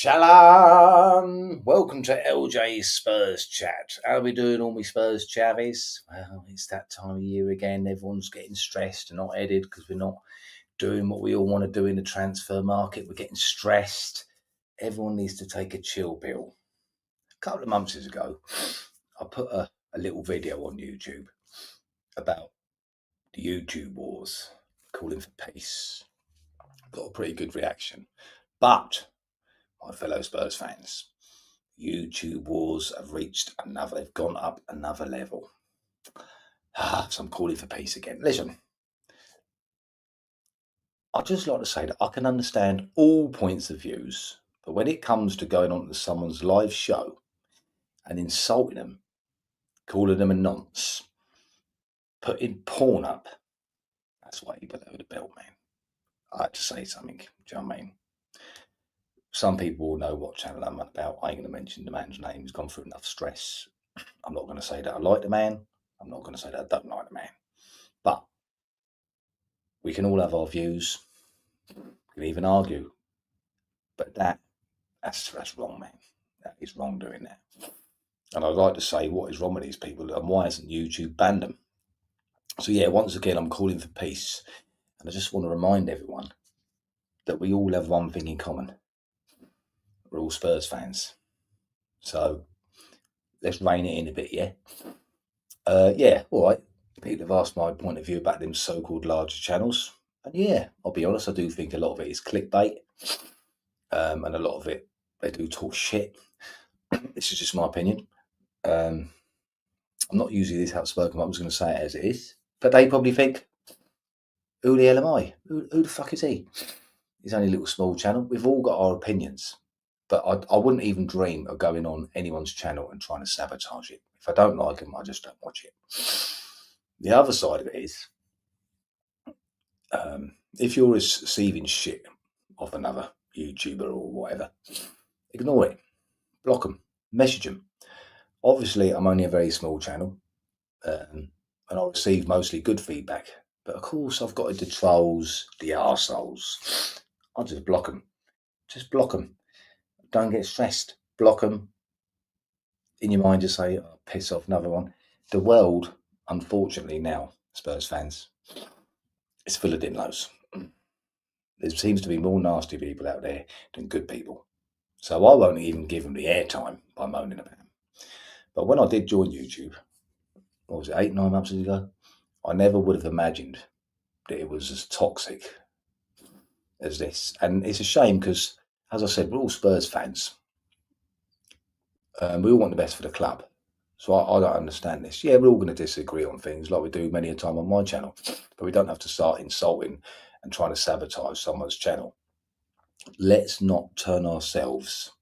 Shalom! Welcome to LJ's Spurs chat. How are we doing, all my Spurs chavvies? Well, it's that time of year again. Everyone's getting stressed and not headed because we're not doing what we all want to do in the transfer market. We're getting stressed. Everyone needs to take a chill pill. A couple of months ago, I put a little video on YouTube about the YouTube wars, calling for peace. Got a pretty good reaction. But my fellow Spurs fans, YouTube wars have reached they've gone up another level. So I'm calling for peace again. Listen, I'd just like to say that I can understand all points of views, but when it comes to going on to someone's live show and insulting them, calling them a nonce, putting porn up, that's way below the belt, man. I had to say something. Do you know what I mean? Some people will know what channel I'm about. I ain't going to mention the man's name. He's gone through enough stress. I'm not going to say that I like the man. I'm not going to say that I don't like the man. But we can all have our views. We can even argue. But that's wrong, man. That is wrong doing that. And I'd like to say, what is wrong with these people and why hasn't YouTube banned them? So yeah, once again, I'm calling for peace. And I just want to remind everyone that we all have one thing in common. We're all Spurs fans. So let's rein it in a bit, yeah? Yeah, all right. People have asked my point of view about them so-called larger channels. And yeah, I'll be honest, I do think a lot of it is clickbait. And a lot of it, they do talk shit. This is just my opinion. I'm not usually this outspoken, but I'm just going to say it as it is. But they probably think, who the hell am I? Who the fuck is he? He's only a little small channel. We've all got our opinions. But I wouldn't even dream of going on anyone's channel and trying to sabotage it. If I don't like him, I just don't watch it. The other side of it is, if you're receiving shit off another YouTuber or whatever, ignore it. Block them. Message them. Obviously, I'm only a very small channel. And I receive mostly good feedback. But of course, I've got the trolls, the arseholes. I'll just block them. Just block them. Don't get stressed. Block them. In your mind, just say, oh, piss off, another one. The world, unfortunately now, Spurs fans, is full of dinlos. There seems to be more nasty people out there than good people. So I won't even give them the airtime by moaning about them. But when I did join YouTube, what was it, 8-9 months ago? I never would have imagined that it was as toxic as this. And it's a shame because, as I said, we're all Spurs fans. We all want the best for the club. So I don't understand this. Yeah, we're all going to disagree on things like we do many a time on my channel. But we don't have to start insulting and trying to sabotage someone's channel. Let's not turn ourselves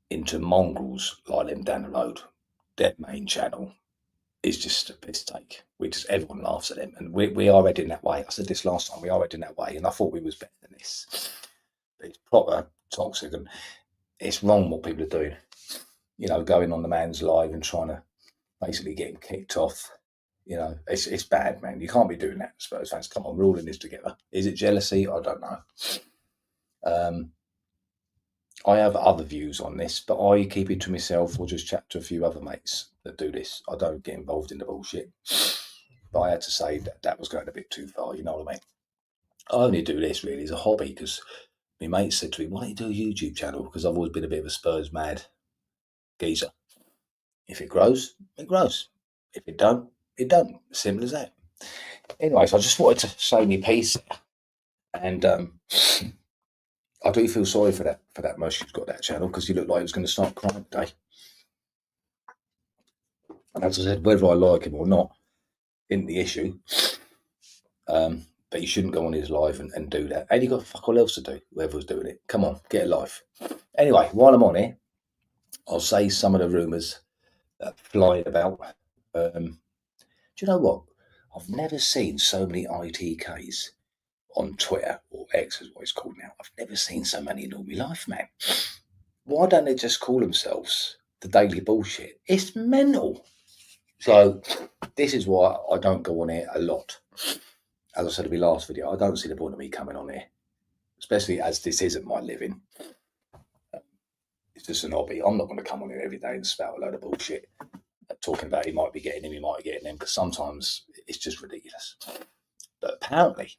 into mongrels like them down the road. Their main channel is just a piss take. Everyone laughs at them, and we are heading that way. I said this last time, we are heading that way, and I thought we was better than this. But it's proper toxic, and it's wrong what people are doing. You know, going on the man's live and trying to basically get him kicked off. You know, it's bad, man. You can't be doing that, Spurs fans. Come on, we're all in this together. Is it jealousy? I don't know. I have other views on this, but I keep it to myself or just chat to a few other mates that do this. I don't get involved in the bullshit. But I had to say that was going a bit too far, you know what I mean? I only do this really as a hobby because my mate said to me, why don't you do a YouTube channel? Because I've always been a bit of a Spurs mad geezer. If it grows, it grows. If it don't, it don't. Simple as that. Anyway, so I just wanted to say my piece. And I do feel sorry for that mouse who's got that channel because he looked like he was going to start crying today. And as I said, whether I like him or not isn't the issue. But you shouldn't go on his live and do that. And you got fuck all else to do, whoever's doing it. Come on, get a life. Anyway, while I'm on here, I'll say some of the rumours that flying about. Do you know what? I've never seen so many ITKs on Twitter, or X is what it's called now. I've never seen so many in all my life, man. Why don't they just call themselves the Daily Bullshit? It's mental. So this is why I don't go on here a lot. As I said in my last video, I don't see the point of me coming on here, especially as this isn't my living. It's just an hobby. I'm not going to come on here every day and spout a load of bullshit talking about he might be getting him, he might be getting him, because sometimes it's just ridiculous. But apparently,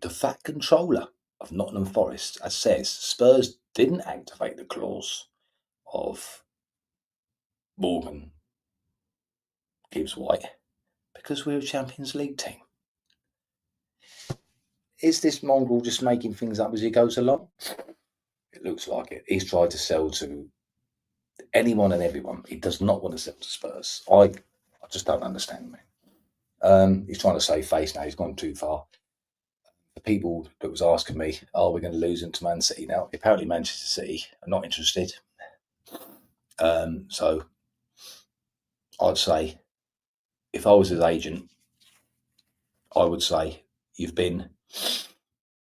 the fat controller of Nottingham Forest says Spurs didn't activate the clause of Morgan Gibbs White because we're a Champions League team. Is this mongrel just making things up as he goes along? It looks like it. He's tried to sell to anyone and everyone. He does not want to sell to Spurs. I just don't understand, man. He's trying to save face now. He's gone too far. The people that was asking me, "Are we going to lose into Man City now?" Apparently, Manchester City are not interested. So I'd say, if I was his agent, I would say you've been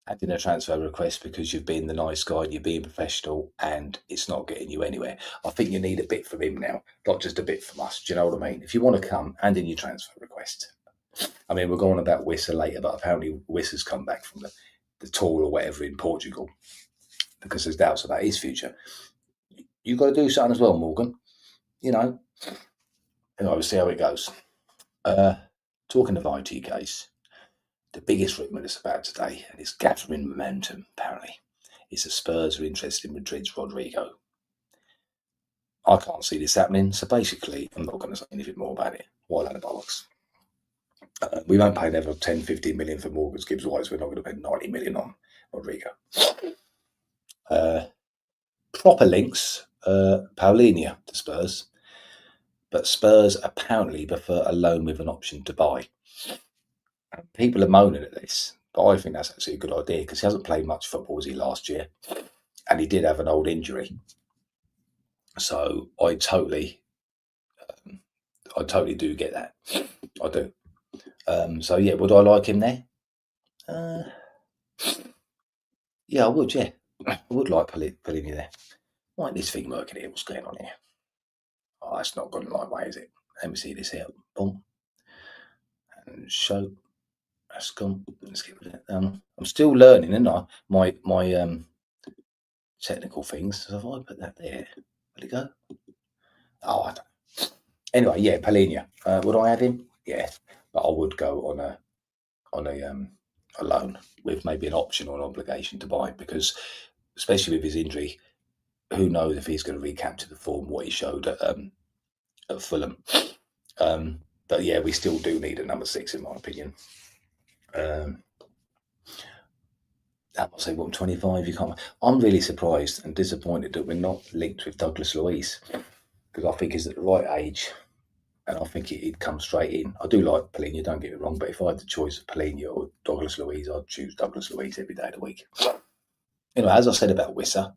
adding a transfer request because you've been the nice guy, you're being professional, and it's not getting you anywhere. I think you need a bit from him now, not just a bit from us. Do you know what I mean? If you want to come, hand in your transfer request. I mean, we're going about Wissa later, but apparently Wissa's come back from the tour or whatever in Portugal because there's doubts about his future. You've got to do something as well, Morgan. You know, anyway, we'll see how it goes. Talking of ITKs, the biggest rumour that's about today, and it's gathering momentum apparently, is the Spurs are interested in Madrid's Rodrigo. I can't see this happening, so basically I'm not going to say anything more about it. Why that bollocks? We won't pay another 10, 15 million for Morgan Gibbs White, so we're not going to pay 90 million on Rodrigo. Proper links, Paulinho to Spurs, but Spurs apparently prefer a loan with an option to buy. People are moaning at this, but I think that's actually a good idea because he hasn't played much football, was he, last year? And he did have an old injury. So I totally do get that. I do. So yeah, would I like him there? Yeah, I would. Yeah, I would like Paulinho there. Why ain't this thing working here? What's going on here? Oh, it's not going my way, is it? Let me see this here. Boom. And show. That's gone. Let's get rid of it. I'm still learning, isn't I? My technical things. So if I put that there, will it go? Oh, I don't know. Anyway, yeah, Paulinho. Would I have him? Yeah, but I would go on a loan with maybe an option or an obligation to buy, because especially with his injury, who knows if he's going to recapture the form what he showed at Fulham. But yeah, we still do need a number 6 in my opinion. That must say what, 25. You can't. I'm really surprised and disappointed that we're not linked with Douglas Luiz, because I think he's at the right age. And I think he'd come straight in. I do like Paulinho, don't get me wrong, but if I had the choice of Paulinho or Douglas Luiz, I'd choose Douglas Luiz every day of the week. Anyway, as I said about Wissa,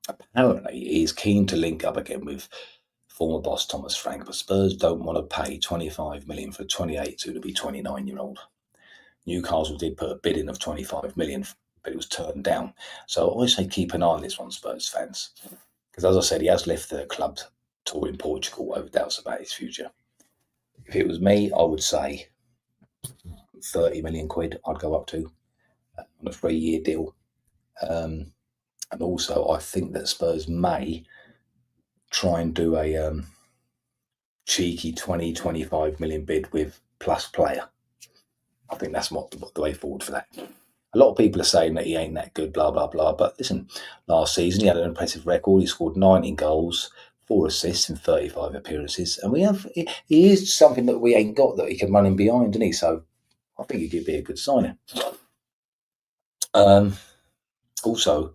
apparently he's keen to link up again with former boss Thomas Frank, but Spurs don't want to pay 25 million for a 28 to be 29-year-old. Newcastle did put a bid in of 25 million, but it was turned down. So I say keep an eye on this one, Spurs fans, because as I said, he has left the club tour in Portugal over doubts about his future. If it was me, I would say 30 million quid I'd go up to on a 3-year deal. And also, I think that Spurs may try and do a cheeky 20, 25 million bid with plus player. I think that's the way forward for that. A lot of people are saying that he ain't that good, blah, blah, blah. But listen, last season he had an impressive record. He scored 19 goals, 4 assists in 35 appearances. And he is something that we ain't got, that he can run in behind, isn't he? So I think he could be a good signing. Also,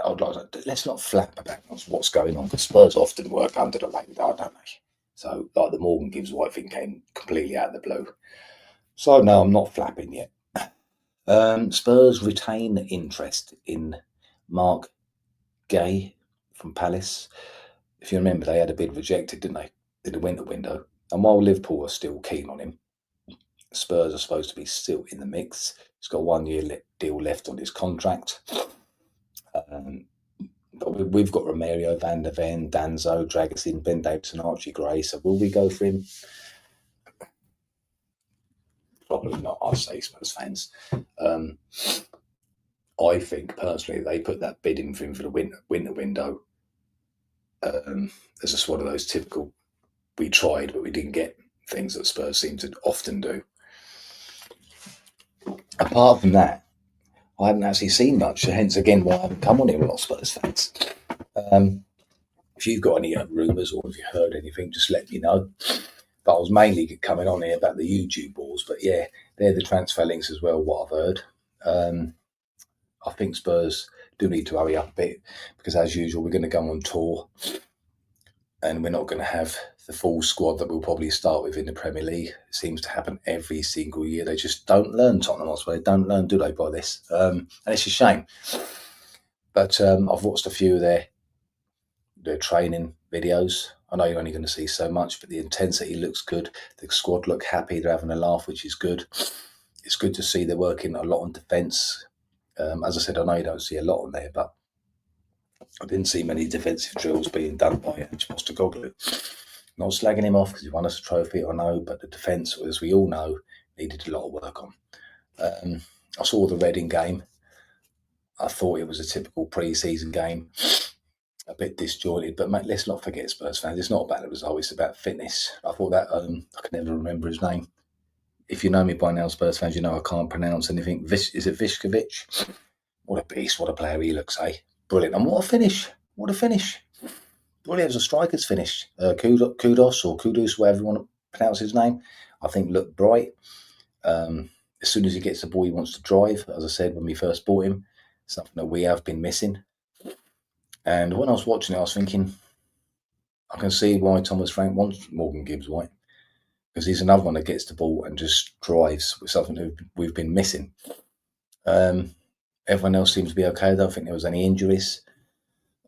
I'd like to, let's not flap about what's going on, because Spurs often work under the radar, don't they? So, like the Morgan Gibbs White thing came completely out of the blue. So, no, I'm not flapping yet. Spurs retain interest in Mark Gay from Palace. If you remember, they had a bid rejected, didn't they, in the winter window? And while Liverpool are still keen on him, Spurs are supposed to be still in the mix. He's got 1 year deal left on his contract. But we've got Romario, Van der Ven, Danzo, Dragusin, Ben Davis, and Archie Gray. So will we go for him? Probably not, I'd say, Spurs fans. I think personally they put that bid in for him for the winter window as just one of those typical we tried but we didn't get things that Spurs seem to often do. Apart from that, I haven't actually seen much, so hence again why I haven't come on here with a lot of Spurs fans. If you've got any rumours or if you heard anything, just let me know. But I was mainly coming on here about the YouTube balls. But yeah, they're the transfer links as well, what I've heard. I think Spurs do need to hurry up a bit because, as usual, we're going to go on tour and we're not going to have the full squad that we'll probably start with in the Premier League. It seems to happen every single year. They just don't learn, Tottenham Hotspur. They don't learn, do they, by this? And it's a shame. But I've watched a few of their training videos. I know you're only going to see so much, but the intensity looks good. The squad look happy. They're having a laugh, which is good. It's good to see they're working a lot on defence. As I said, I know you don't see a lot on there, but I didn't see many defensive drills being done by Ange Postecoglou. Not slagging him off because he won us a trophy, I know, but the defence, as we all know, needed a lot of work on. I saw the Reading game. I thought it was a typical pre-season game, a bit disjointed, but mate, let's not forget, Spurs fans, it's not about the result, it's about fitness. I thought that, I can never remember his name. If you know me by now, Spurs fans, you know I can't pronounce anything. Is it Vishkovic? What a beast, what a player he looks, eh? Brilliant. And what a finish. What a finish. Brilliant. It was a striker's finish. Kudos or Kudus, whatever you want to pronounce his name. I think looked bright. As soon as he gets the ball, he wants to drive. As I said, when we first bought him, something that we have been missing. And when I was watching it, I was thinking, I can see why Thomas Frank wants Morgan Gibbs-White. Because he's another one that gets the ball and just drives with something that we've been missing. Everyone else seems to be okay. I don't think there was any injuries.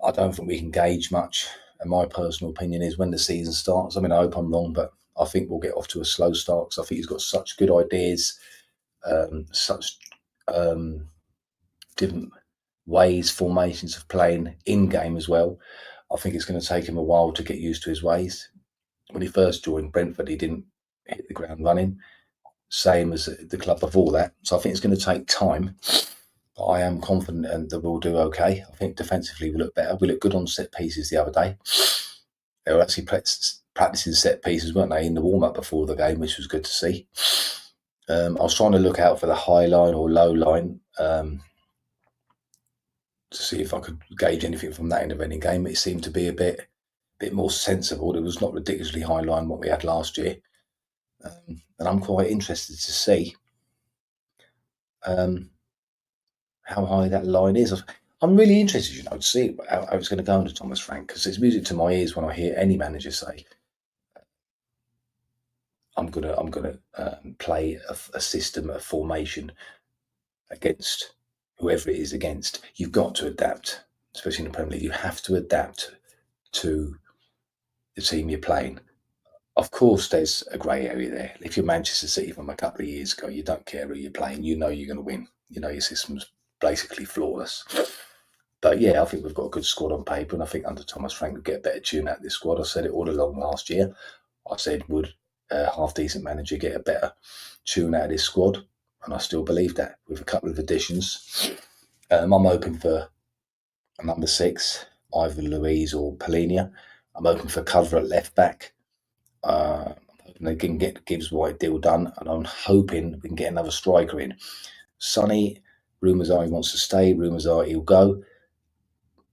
I don't think we can gauge much. And my personal opinion is when the season starts, I mean, I hope I'm wrong, but I think we'll get off to a slow start because I think he's got such good ideas, such different ways, formations of playing in-game as well. I think it's going to take him a while to get used to his ways. When he first joined Brentford, he didn't hit the ground running, same as the club before that. So I think it's going to take time. But I am confident that we'll do okay. I think defensively we look better. We looked good on set pieces the other day. They were actually practicing set pieces, weren't they, in the warm-up before the game, which was good to see. I was trying to look out for the high line or low line to see if I could gauge anything from that in the Reading game. It seemed to be a bit more sensible. It was not ridiculously high line what we had last year. And I'm quite interested to see how high that line is. I'm really interested, to see how it's going to go under Thomas Frank, because it's music to my ears when I hear any manager say, "I'm gonna play a system, a formation against whoever it is against." You've got to adapt, especially in the Premier League. You have to adapt to the team you're playing. Of course, there's a grey area there. If you're Manchester City from a couple of years ago, you don't care who you're playing. You know you're going to win. You know your system's basically flawless. But yeah, I think we've got a good squad on paper, and I think under Thomas Frank we'll get a better tune out of this squad. I said it all along last year. I said, would a half-decent manager get a better tune out of this squad? And I still believe that with a couple of additions. I'm hoping for a number 6, either Louise or Polinia. I'm hoping for cover at left back. I'm hoping they can get Gibbs-White deal done, and I'm hoping we can get another striker in. Sonny, rumours are he wants to stay, rumours are he'll go.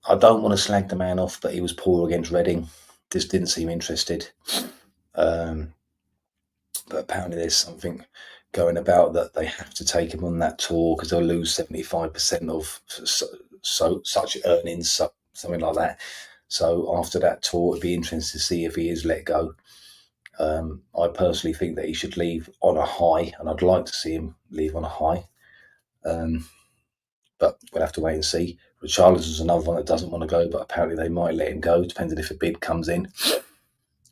I don't want to slag the man off, but he was poor against Reading. Just didn't seem interested. But apparently there's something going about that they have to take him on that tour because they'll lose 75% of such earnings, something like that. So after that tour, it'd be interesting to see if he is let go. I personally think that he should leave on a high, and I'd like to see him leave on a high. But we'll have to wait and see. Richarlison's another one that doesn't want to go, but apparently they might let him go, depending if a bid comes in.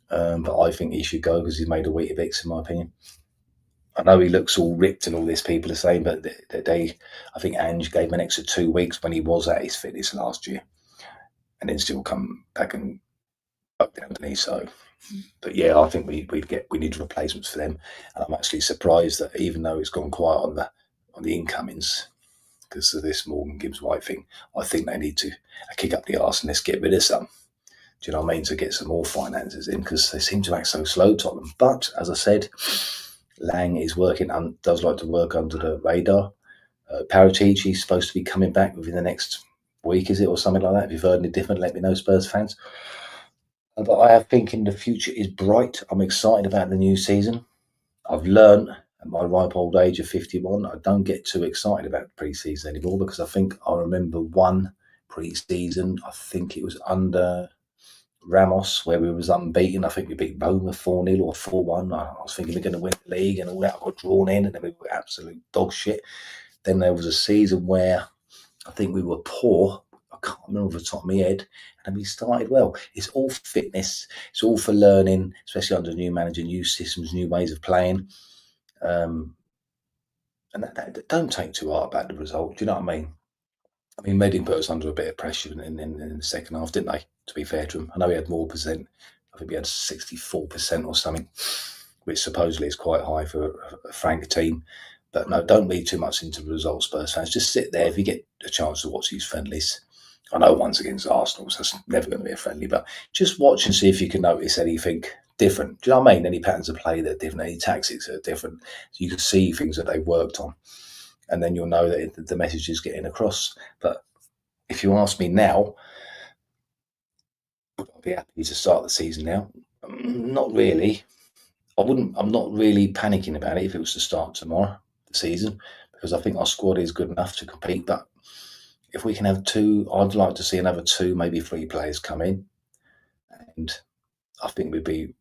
But I think he should go because he's made a Weetabix, in my opinion. I know he looks all ripped and all this, people are saying, but I think Ange gave him an extra 2 weeks when he was at his fitness last year, and then still come back and up down to me. So, but yeah, I think we need replacements for them, and I'm actually surprised that even though it's gone quiet on the incomings, because of this Morgan Gibbs White thing. I think they need to kick up the arse and let's get rid of some. Do you know what I mean? To get some more finances in, because they seem to act so slow, Tottenham. But as I said, Lang is working and does like to work under the radar. Paratici's supposed to be coming back within the next week, is it, or something like that? If you've heard any different, let me know, Spurs fans. But I have thinking the future is bright. I'm excited about the new season. I've learned at my ripe old age of 51, I don't get too excited about pre-season anymore, because I think I remember one pre-season, I think it was under Ramos, where we was unbeaten. I think we beat Roma 4-0 or 4-1. I was thinking we're going to win the league and all that. I got drawn in and then we were absolute dog shit. Then there was a season where I think we were poor. I can't remember off the top of my head. And we started well. It's all fitness. It's all for learning, especially under a new manager, new systems, new ways of playing. And don't take too hard about the result. Do you know what I mean? I mean, Reading put us under a bit of pressure in the second half, didn't they? To be fair to them, I know we had more percent. I think we had 64% or something, which supposedly is quite high for a Frank team. But no, don't read too much into the results, Spurs fans. Just sit there if you get a chance to watch these friendlies. I know one's against Arsenal, so it's never going to be a friendly, but just watch and see if you can notice anything different. Do you know what I mean? Any patterns of play that are different, any tactics that are different. So you can see things that they've worked on, and then you'll know that the message is getting across. But if you ask me now, would I be happy to start the season now? Not really. I'm not really panicking about it if it was to start tomorrow, the season, because I think our squad is good enough to compete. But if we can have two, I'd like to see another two, maybe three players come in, and I think we'll do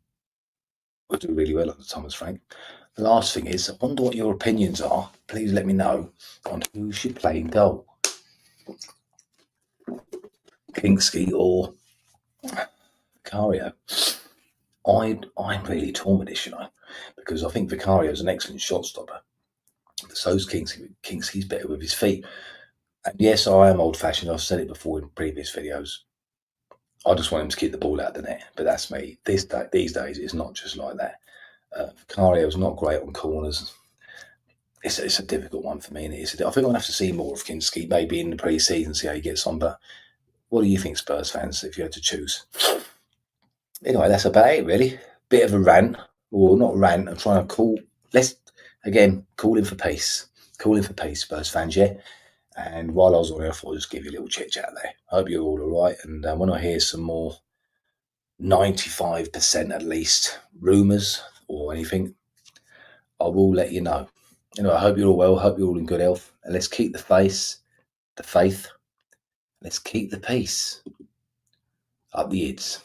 really well under Thomas Frank. The last thing is, I wonder what your opinions are. Please let me know on who should play in goal, Kingsley or Vicario. I'm really torn with this, because I think Vicario is an excellent shot stopper. So's Kingsley. Kingsley's better with his feet. And yes, I am old-fashioned. I've said it before in previous videos. I just want him to keep the ball out of the net, but that's me. These days, it's not just like that. Vicario's not great on corners. It's a difficult one for me. And I think I'm going to have to see more of Kingsley, maybe in the pre-season, see how he gets on. But what do you think, Spurs fans, if you had to choose? Anyway, that's about it, really. Bit of a rant, or not rant. I'm trying to calling for peace. Calling for peace, Spurs fans, yeah. And while I was on there, I thought I'd just give you a little chit chat there. I hope you're all right. And when I hear some more 95% at least rumours or anything, I will let you know. Anyway, I hope you're all well. I hope you're all in good health. And let's keep the faith. Let's keep the peace. Up the ids.